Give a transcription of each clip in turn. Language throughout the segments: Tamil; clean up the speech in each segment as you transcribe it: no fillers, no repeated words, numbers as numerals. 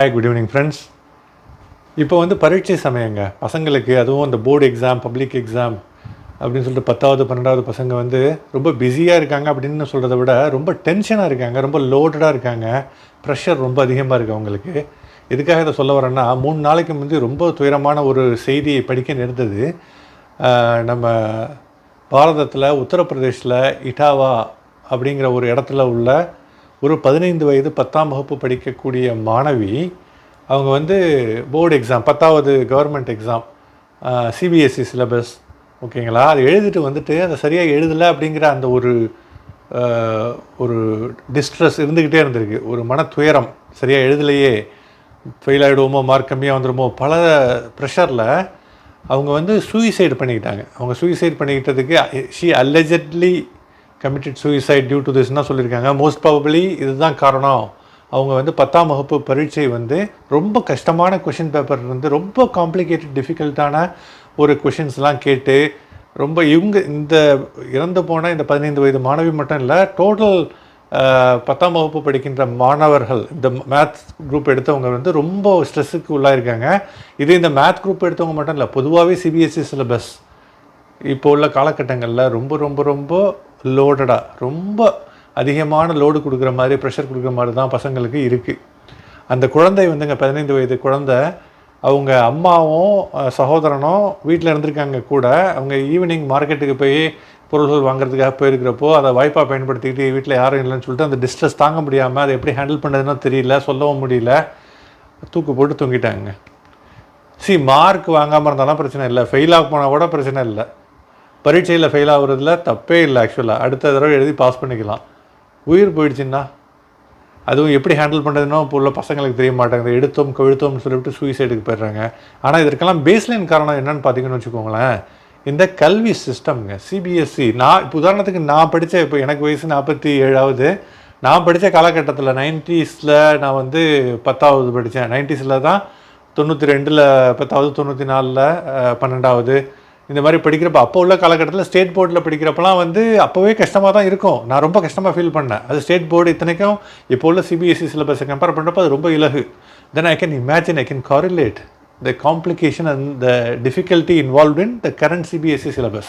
Hi, good evening friends. இப்போ வந்து பரீட்சை சமயங்க பசங்களுக்கு, அதுவும் அந்த போர்டு எக்ஸாம், பப்ளிக் எக்ஸாம் அப்படின்னு சொல்லிட்டு 10வது 12வது பசங்க வந்து ரொம்ப பிஸியாக இருக்காங்க அப்படின்னு சொல்கிறத விட ரொம்ப டென்ஷனாக இருக்காங்க, ரொம்ப லோடடாக இருக்காங்க, ப்ரெஷர் ரொம்ப அதிகமாக இருக்குது அவங்களுக்கு. எதுக்காக இதை சொல்ல வரேன்னா, 3 நாளைக்கு முந்தி ரொம்ப துயரமான ஒரு செய்தியை படிக்க நேர்ந்தது. நம்ம பாரதத்தில் உத்தரப்பிரதேசில் இட்டாவா அப்படிங்கிற ஒரு இடத்துல உள்ள ஒரு 15 வயது 10ஆம் வகுப்பு படிக்கக்கூடிய மாணவி, அவங்க வந்து போர்டு எக்ஸாம் 10வது கவர்மெண்ட் எக்ஸாம் சிபிஎஸ்சி சிலபஸ், ஓகேங்களா, அது எழுதிட்டு வந்துட்டு அதை சரியாக எழுதலை அப்படிங்கிற அந்த ஒரு டிஸ்ட்ரெஸ் இருந்துக்கிட்டே இருந்திருக்கு. ஒரு மன துயரம், சரியாக எழுதலையே, ஃபெயில் ஆகிடுவோமோ, மார்க் கம்மியாக வந்துடுமோ, பல ப்ரெஷரில் அவங்க வந்து சூயிசைடு பண்ணிக்கிட்டாங்க. அவங்க சூயிசைட் பண்ணிக்கிட்டதுக்கு she allegedly committed சூயிசைட் due to திஸ்னால் சொல்லியிருக்காங்க. மோஸ்ட் ப்ராபபிளி இதுதான் காரணம். அவங்க வந்து 10ஆம் வகுப்பு பரீட்சை வந்து ரொம்ப கஷ்டமான கொஷின் பேப்பர் வந்து ரொம்ப காம்ப்ளிகேட்டட் டிஃபிகல்ட்டான ஒரு கொஷின்ஸ்லாம் கேட்டு ரொம்ப இந்த இறந்து போன இந்த 15 வயது மாணவி மட்டும் இல்லை, டோட்டல் 10ஆம் வகுப்பு படிக்கின்ற மாணவர்கள், இந்த மேத்ஸ் குரூப் எடுத்தவங்க வந்து ரொம்ப ஸ்ட்ரெஸ்ஸுக்கு உள்ளாயிருக்காங்க. இது இந்த மேத் குரூப் எடுத்தவங்க மட்டும் இல்லை, பொதுவாகவே சிபிஎஸ்சி சிலபஸ் இப்போ உள்ள காலகட்டங்களில் ரொம்ப ரொம்ப ரொம்ப லோடடாக, ரொம்ப அதிகமான லோடு கொடுக்குற மாதிரி, ப்ரெஷர் கொடுக்குற மாதிரி தான் பசங்களுக்கு இருக்குது. அந்த குழந்தை வந்துங்க, 15 வயது குழந்தை, அவங்க அம்மாவும் சகோதரனும் வீட்டில் இருந்திருக்காங்க கூட. அவங்க ஈவினிங் மார்க்கெட்டுக்கு போய் பொருள்கள் வாங்குறதுக்காக போயிருக்கிறப்போ அதை வாய்ப்பாக பயன்படுத்திக்கிட்டு வீட்டில் யாரும் இல்லைன்னு சொல்லிட்டு அந்த டிஸ்ட்ரெஸ் தாங்க முடியாமல் அதை எப்படி ஹேண்டில் பண்ணுறதுன்னு தெரியல, சொல்லவும் முடியல, தூக்கு போட்டு தூங்கிட்டாங்க. மார்க் வாங்காமல் இருந்தாலும் பிரச்சனை இல்லை, ஃபெயில் ஆக போனால் கூட பிரச்சனை இல்லை, பரீட்சையில் ஃபெயில் ஆகுறதுல தப்பே இல்லை. ஆக்சுவலாக அடுத்த தடவை எழுதி பாஸ் பண்ணிக்கலாம். உயிர் போயிடுச்சுன்னா அதுவும் எப்படி ஹேண்டில் பண்ணுறதுனோ இப்போ உள்ள பசங்களுக்கு தெரிய மாட்டாங்க. எடுத்தோம் கவிழ்த்தோம்னு சொல்லிவிட்டு சூயிசைடுக்கு போயிடுறாங்க. ஆனால் இதற்கெல்லாம் பேஸ்லைன் காரணம் என்னென்னு பார்த்தீங்கன்னு வச்சுக்கோங்களேன், இந்த கல்வி சிஸ்டம்ங்க. சிபிஎஸ்சி, நான் இப்போ உதாரணத்துக்கு நான் படித்த, இப்போ எனக்கு வயசு 47ஆவது, நான் படித்த காலகட்டத்தில் 90ஸில் நான் வந்து 10வது படித்தேன். 90ஸில் தான் 92ல் 10வது, 94ல் 12வது, இந்த மாதிரி படிக்கிறப்ப அப்போ உள்ள காலகட்டத்தில் ஸ்டேட் போர்டில் படிக்கிறப்பலாம் வந்து அப்போவே கஷ்டமாக தான் இருக்கும். நான் ரொம்ப கஷ்டமாக ஃபீல் பண்ணேன். அது ஸ்டேட் போர்டு இத்தனைக்கும் இப்போ உள்ள சிபிஎஸ்சி சிலபஸை கம்பேர் பண்ணுறப்போ அது ரொம்ப இலகு. Then I can imagine, I can correlate the complication and the difficulty involve in the current CBSE syllabus.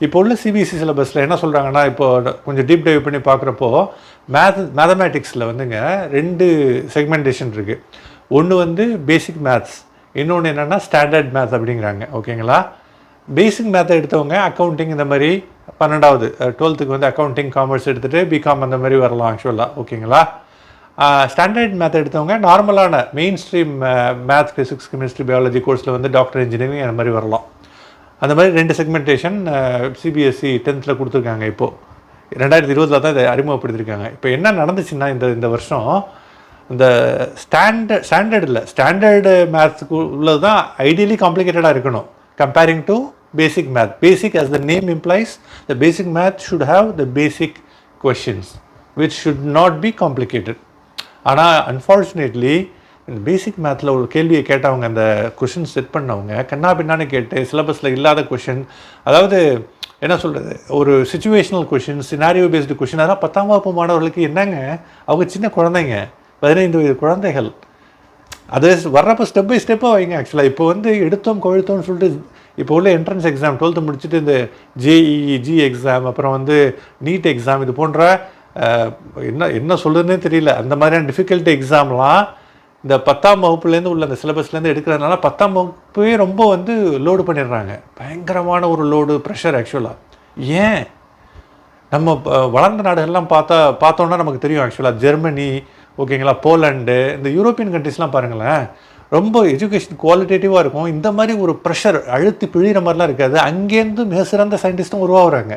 இப்போ உள்ள சிபிஎஸ்சி சிலபஸில் என்ன சொல்கிறாங்கன்னா, இப்போ கொஞ்சம் டீப் டைவ் பண்ணி பார்க்குறப்போ மேத்தமேட்டிக்ஸில் வந்துங்க 2 செக்மெண்டேஷன் இருக்குது. ஒன்று வந்து பேசிக் மேத்ஸ், இன்னொன்று என்னென்னா ஸ்டாண்டர்ட் மேத்ஸ் அப்படிங்கிறாங்க. ஓகேங்களா, பேசிக் மேத்தை எடுத்தவங்க அக்கௌண்டிங், இந்த மாதிரி 12வது 12த்துக்கு வந்து அக்கௌண்டிங், காமர்ஸ் எடுத்துகிட்டு பிகாம் அந்த மாதிரி வரலாம் ஆக்சுவலாக. ஓகேங்களா, ஸ்டாண்டர்ட் மேத்தை எடுத்தவங்க நார்மலான main stream maths, physics, chemistry, biology கோர்ஸில் வந்து டாக்டர், இன்ஜினியரிங் அந்த மாதிரி வரலாம். அந்த மாதிரி 2 செக்மெண்டேஷன் சிபிஎஸ்சி 10th கொடுத்துருக்காங்க. இப்போது 2020 தான் இதை அறிமுகப்படுத்திருக்காங்க. இப்போ என்ன நடந்துச்சுன்னா, இந்த வருஷம் இந்த ஸ்டாண்டர்டு மேத்ஸுக்கு உள்ளது தான் ஐடியலி காம்ப்ளிகேட்டடாக இருக்கணும் comparing to basic math. Basic, as the name implies, the basic math should have the basic questions which should not be complicated. ஆனால் அன்ஃபார்ச்சுனேட்லி இந்த பேசிக் மேத்தில் ஒரு கேள்வியை கேட்டவங்க, அந்த கொஷின் செட் பண்ணவங்க கண்ணா பின்னான்னு கேட்டு சிலபஸில் இல்லாத கொஷின், அதாவது என்ன சொல்கிறது, ஒரு situational question, scenario based question. அதெல்லாம் 10ஆம் வகுப்பு மாணவர்களுக்கு என்னங்க, அவங்க சின்ன குழந்தைங்க, 15 வயது குழந்தைகள். அது வர்றப்போ ஸ்டெப் பை ஸ்டெப்பாக வைங்க. ஆக்சுவலாக இப்போ வந்து எடுத்தோம் கவிழ்த்தோம்னு சொல்லிட்டு இப்போ உள்ள என்ட்ரன்ஸ் எக்ஸாம் 12th முடிச்சுட்டு இந்த ஜேஇஇ எக்ஸாம், அப்புறம் வந்து நீட் எக்ஸாம், இது போன்ற என்ன சொல்கிறதுனே தெரியல, அந்த மாதிரியான டிஃபிகல்ட் எக்ஸாம்லாம் இந்த 10ஆம் வகுப்புலேருந்து உள்ள அந்த சிலபஸ்லேருந்து எடுக்கிறதுனால 10ஆம் வகுப்பே ரொம்ப வந்து லோடு பண்ணிடுறாங்க. பயங்கரமான ஒரு லோடு, ப்ரெஷர். ஆக்சுவலாக ஏன் நம்ம வளர்ந்த நாடுகள்லாம் பார்த்தோன்னா நமக்கு தெரியும். ஆக்சுவலாக ஜெர்மனி, ஓகேங்களா, போலண்டு, இந்த யூரோப்பியன் கண்ட்ரிஸ்லாம் பாருங்களேன், ரொம்ப எஜுகேஷன் குவாலிட்டேட்டிவாக இருக்கும். இந்த மாதிரி ஒரு ப்ரெஷர் அழுத்தி பிழிகிற மாதிரிலாம் இருக்காது. அங்கேருந்து மிக சிறந்த சயின்டிஸ்ட்டும் உருவாகிறாங்க.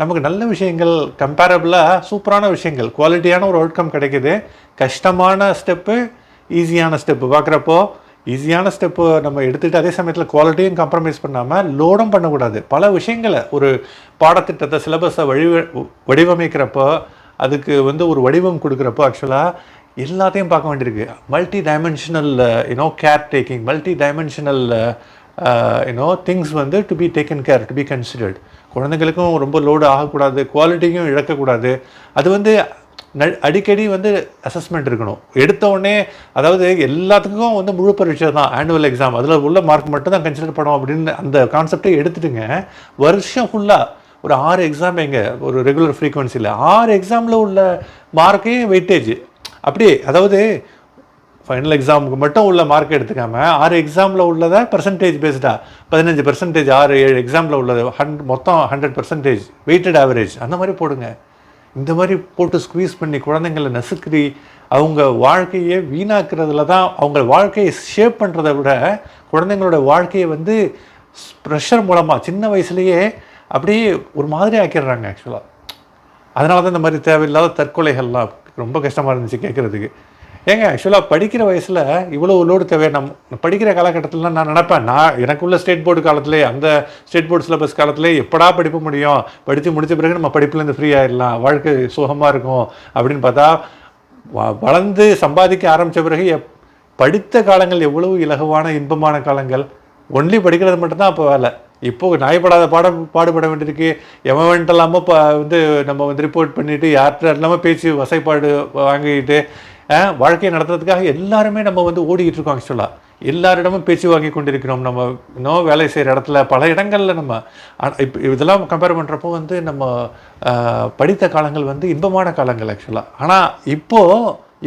நமக்கு நல்ல விஷயங்கள், கம்பேரபிளாக சூப்பரான விஷயங்கள், குவாலிட்டியான ஒரு அவுட்கம் கிடைக்கிது. கஷ்டமான ஸ்டெப்பு, ஈஸியான ஸ்டெப்பு பார்க்குறப்போ, ஈஸியான ஸ்டெப்பு நம்ம எடுத்துகிட்டு அதே சமயத்தில் குவாலிட்டியும் காம்ப்ரமைஸ் பண்ணாமல் லோடும் பண்ணக்கூடாது. பல விஷயங்களை, ஒரு பாடத்திட்டத்தை, சிலபஸை வடிவமைக்கிறப்போ, அதுக்கு வந்து ஒரு வடிவம் கொடுக்குறப்போ ஆக்சுவலாக எல்லாத்தையும் பார்க்க வேண்டியிருக்கு. Multi dimensional care taking, multi dimensional things வந்து to be taken care, to be considered. குழந்தைங்களுக்கும் ரொம்ப லோடு ஆகக்கூடாது, குவாலிட்டியும் இழக்கக்கூடாது. அது வந்து அடிக்கடி வந்து அசஸ்மெண்ட் இருக்கணும். எடுத்த உடனே அதாவது எல்லாத்துக்கும் வந்து முழு பரீட்சை தான் ஆனுவல் எக்ஸாம், அதில் உள்ள மார்க் மட்டும் தான் கன்சிடர் பண்ணும் அப்படின்னு அந்த கான்செப்டே எடுத்துட்டுங்க. வருஷம் ஃபுல்லாக ஒரு 6 எக்ஸாம் எங்க ஒரு ரெகுலர் ஃப்ரீக்வன்சியில் 6 எக்ஸாமில் உள்ள மார்க்கே வெயிட்டேஜ் அப்படியே, அதாவது ஃபைனல் எக்ஸாமுக்கு மட்டும் உள்ள மார்க் எடுத்துக்காமல் 6 எக்ஸாமில் உள்ளதை பர்சன்டேஜ் பேஸ்டாக 15%, 6-7 எக்ஸாமில் உள்ளது மொத்தம் 100% வெயிட்டட் ஆவரேஜ் அந்த மாதிரி போடுங்க. இந்த மாதிரி போட்டு ஸ்குவீஸ் பண்ணி குழந்தைங்களை நசுக்கி அவங்க வாழ்க்கையை வீணாக்குறதுல தான், அவங்க வாழ்க்கையை ஷேப் பண்ணுறதை விட குழந்தைங்களோட வாழ்க்கையை வந்து ப்ரெஷர் மூலமாக சின்ன வயசுலேயே அப்படியே ஒரு மாதிரி ஆக்கிடுறாங்க ஆக்சுவலாக. அதனால தான் இந்த மாதிரி தேவையில்லாத தற்கொலைகள்லாம் ரொம்ப கஷ்டமாக இருந்துச்சு கேட்குறதுக்கு. ஏங்க ஆக்சுவலாக படிக்கிற வயசில் இவ்வளோ லோடு தேவை. படிக்கிற காலகட்டத்திலலாம் நான் நினப்பேன், எனக்குள்ள ஸ்டேட் போர்டு காலத்திலே, அந்த ஸ்டேட் போர்டு சிலபஸ் காலத்திலே எப்படா படிப்பு முடியும், படித்து முடித்த பிறகு நம்ம படிப்புலேருந்து ஃப்ரீ ஆகிடலாம், வாழ்க்கை சுகமாக இருக்கும் அப்படின்னு பார்த்தா வளர்ந்து சம்பாதிக்க ஆரம்பித்த பிறகு படித்த காலங்கள் எவ்வளவு இலகுவான இன்பமான காலங்கள். ஒன்லி படிக்கிறது மட்டும்தான் அப்போ வேலை. இப்போது நாய்ப்படாத பாடுபட வேண்டியிருக்கு. எவன்ட்டெல்லாமோ வந்து நம்ம வந்து ரிப்போர்ட் பண்ணிவிட்டு யார்கிட்ட இல்லாமல் பேச்சு வசைப்பாடு வாங்கிக்கிட்டு வாழ்க்கையை நடத்துறதுக்காக எல்லாருமே நம்ம வந்து ஓடிக்கிட்டு இருக்கோம். ஆக்சுவலாக எல்லாரிடமும் பேச்சு வாங்கி கொண்டிருக்கிறோம். நம்ம இன்னும் வேலை செய்கிற இடத்துல பல இடங்களில் நம்ம இப்போ இதெல்லாம் கம்பேர் பண்ணுறப்போ வந்து நம்ம படித்த காலங்கள் வந்து இன்பமான காலங்கள் ஆக்சுவலாக. ஆனால்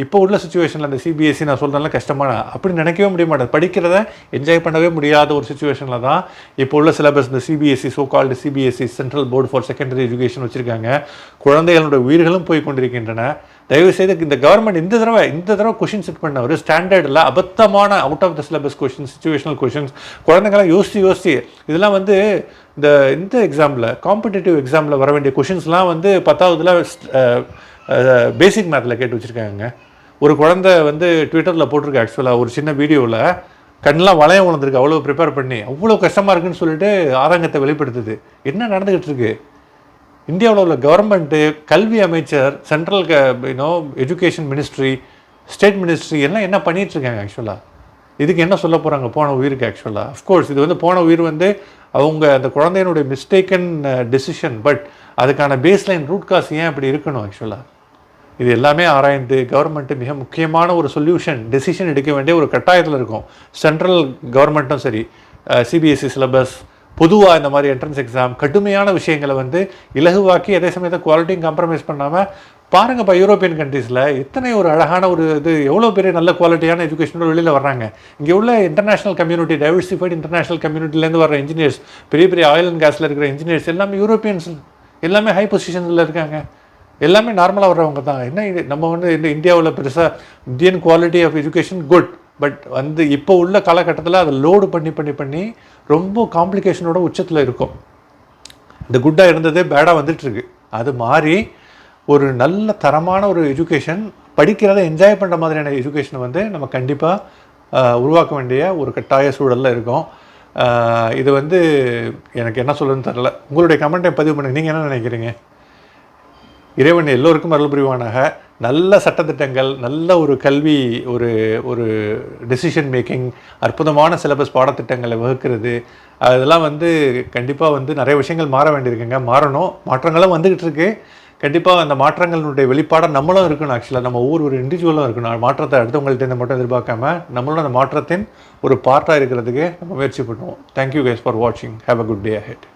இப்போ உள்ள சுச்சுவேஷனில் அந்த சிபிஎஸ்சி நான் சொல்கிறதுனால கஷ்டமான அப்படி நினைக்கவே முடிய மாட்டேது. படிக்கிறத என்ஜாய் பண்ணவே முடியாத ஒரு சுச்சுவேஷனில் தான் இப்போ உள்ள சிலபஸ் இந்த CBSE, so called CBSE, central board for secondary education வச்சுருக்காங்க. குழந்தைகளோட உயிர்களும் போய் கொண்டிருக்கின்றன. தயவுசெய்து இந்த கவர்மெண்ட் இந்த தடவை கொஷின் செட் பண்ண ஒரு ஸ்டாண்டர்டில் அபத்தமான out of the syllabus question, situational questions குழந்தைங்களாம் யோசிச்சு இதெல்லாம் வந்து இந்த எக்ஸாமில் காம்படிட்டிவ் எக்ஸாமில் வர வேண்டிய கொஷின்ஸ்லாம் வந்து 10ஆவதுல பேசிக் மேத்தில் கேட்டு வச்சுருக்காங்க. ஒரு குழந்தை வந்து ட்விட்டரில் போட்டிருக்கு ஆக்சுவலாக ஒரு சின்ன வீடியோவில், கண்ணெலாம் வளையம் விழுந்திருக்கு அவ்வளோ ப்ரிப்பேர் பண்ணி, அவ்வளோ கஷ்டமாக இருக்குன்னு சொல்லிட்டு ஆதங்கத்தை வெளிப்படுத்துது. என்ன நடந்துக்கிட்டு இருக்கு இந்தியாவில் உள்ள கவர்மெண்ட்டு, கல்வி அமைச்சர், central education ministry, state ministry எல்லாம் என்ன பண்ணிகிட்ருக்காங்க ஆக்சுவலாக? இதுக்கு என்ன சொல்ல போகிறாங்க போன உயிருக்கு ஆக்சுவலாக? அஃப்கோர்ஸ் இது வந்து போன உயிர் வந்து அவங்க அந்த குழந்தையினுடைய மிஸ்டேக்கன் டெசிஷன், பட் அதுக்கான பேஸ்லைன் ரூட் காஸ் ஏன் அப்படி இருக்கணும் ஆக்சுவலாக? இது எல்லாமே ஆராய்ந்து கவர்மெண்ட்டு மிக முக்கியமான ஒரு டெசிஷன் எடுக்க வேண்டிய ஒரு கட்டாயத்தில் இருக்கும். சென்ட்ரல் கவர்மெண்ட்டும் சரி, சிபிஎஸ்சி சிலபஸ், பொதுவாக இந்த மாதிரி என்ட்ரன்ஸ் எக்ஸாம் கடுமையான விஷயங்களை வந்து இலகுவாக்கி அதே சமயத்தை குவாலிட்டியும் காம்ப்ரமைஸ் பண்ணாமல் பாருங்கப்பா, யூரோப்பியன் கண்ட்ரீஸில் எத்தனை ஒரு அழகான ஒரு எவ்வளோ பெரிய நல்ல குவாலிட்டியான எஜுகேஷனோட வெளியில் வர்றாங்க. இங்கே உள்ள இன்டர்நேஷ்னல் கம்யூனிட்டி, டைவர்சிஃபைடு இன்டர்நேஷ்னல் கம்யூனிட்டிலேருந்து வர இன்ஜினியர்ஸ், பெரிய பெரிய ஆயில் அண்ட் கேஸில் இருக்கிற இன்ஜினியர்ஸ் எல்லாமே யூரோப்பியன்ஸ், எல்லாமே ஹை பொசிஷன்ஸில் இருக்காங்க. எல்லாமே நார்மலாக வர்றவங்க தான். என்ன இது நம்ம வந்து இந்த இந்தியாவில் பெருசாக Indian quality of education good, but வந்து இப்போ உள்ள காலகட்டத்தில் அதை லோடு பண்ணி ரொம்ப காம்ப்ளிகேஷனோட உச்சத்தில் இருக்கும். இந்த குட்டாக இருந்தது பேடாக வந்துட்டுருக்கு. அது மாறி ஒரு நல்ல தரமான ஒரு எஜுகேஷன், படிக்கிறத என்ஜாய் பண்ணுற மாதிரியான எஜுகேஷனை வந்து நம்ம கண்டிப்பாக உருவாக்க வேண்டிய ஒரு கட்டாய சூழலில் இருக்கும். இது வந்து எனக்கு என்ன சொல்லுன்னு தெரில. உங்களுடைய கமெண்ட்டை பதிவு பண்ணுங்க. நீங்கள் என்ன நினைக்கிறீங்க? இறைவன் எல்லோருக்கும் அருள் புரிவானாக. நல்ல சட்டத்திட்டங்கள், நல்ல ஒரு கல்வி, ஒரு ஒரு டெசிஷன் மேக்கிங், அற்புதமான சிலபஸ் பாடத்திட்டங்களை வகுக்கிறது, அதெல்லாம் வந்து கண்டிப்பாக வந்து நிறைய விஷயங்கள் மாற வேண்டியிருக்குங்க. மாற்றங்களும் வந்துக்கிட்டு இருக்கு. கண்டிப்பாக அந்த மாற்றங்களுடைய வெளிப்பாடாக நம்மளும் இருக்கணும். ஆக்சுவலாக நம்ம ஒரு இண்டிவிஜுவலும் இருக்கணும். மாற்றத்தை அடுத்தவங்கள்ட்ட மட்டும் எதிர்பார்க்காம நம்மளும் அந்த மாற்றத்தின் ஒரு பார்ட்டாக இருக்கிறதுக்கு நம்ம முயற்சி பண்ணுவோம். தேங்க்யூ கைஸ் ஃபார் வாட்சிங். Have a good day ahead.